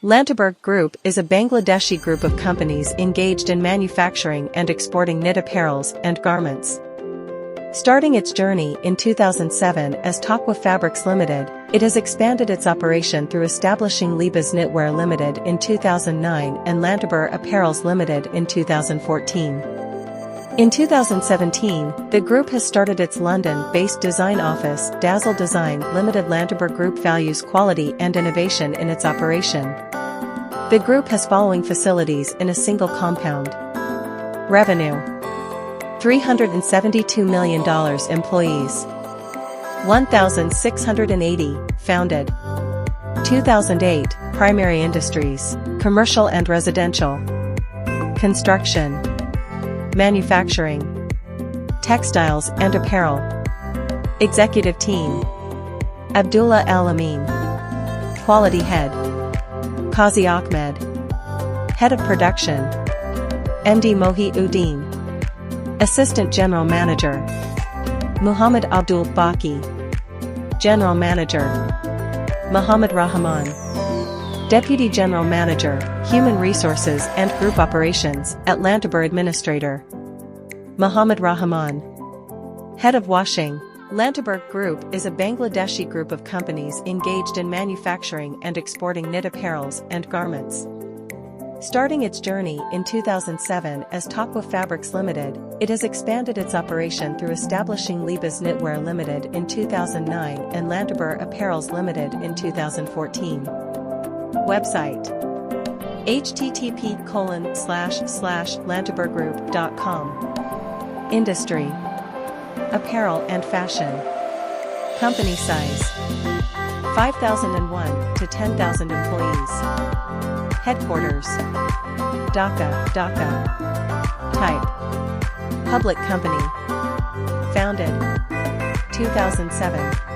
Lantaberg Group is a Bangladeshi group of companies engaged in manufacturing and exporting knit apparels and garments. Starting its journey in 2007 as Taqwa Fabrics Limited, it has expanded its operation through establishing Libas Knitwear Limited in 2009 and Lantaber Apparels Limited in 2014. In 2017, the group has started its London-based design office, Dazzle Design Limited. Lantaber Group values quality and innovation in its operation. The group has following facilities in a single compound. Revenue: $372 million. Employees: 1,680. Founded 2008. Primary industries: commercial and residential, construction, manufacturing, textiles and apparel. Executive team: Abdullah Al Amin, Quality Head; Qazi Ahmed, Head of Production; MD Mohi Uddin, Assistant General Manager; Muhammad Abdul Baki, General Manager; Muhammad Rahman, Deputy General Manager, Human Resources and Group Operations at Lantaber. Administrator: Muhammad Rahman, Head of Washing. Lantaber Group is a Bangladeshi group of companies engaged in manufacturing and exporting knit apparels and garments. Starting its journey in 2007 as Taqwa Fabrics Limited, it has expanded its operation through establishing Libas Knitwear Limited in 2009 and Lantaber Apparels Limited in 2014. Website: http://lantabergroup.com. Industry: apparel and fashion. Company size: 5,001 to 10,000 employees. Headquarters: Dhaka, Dhaka. Type: public company. Founded 2007.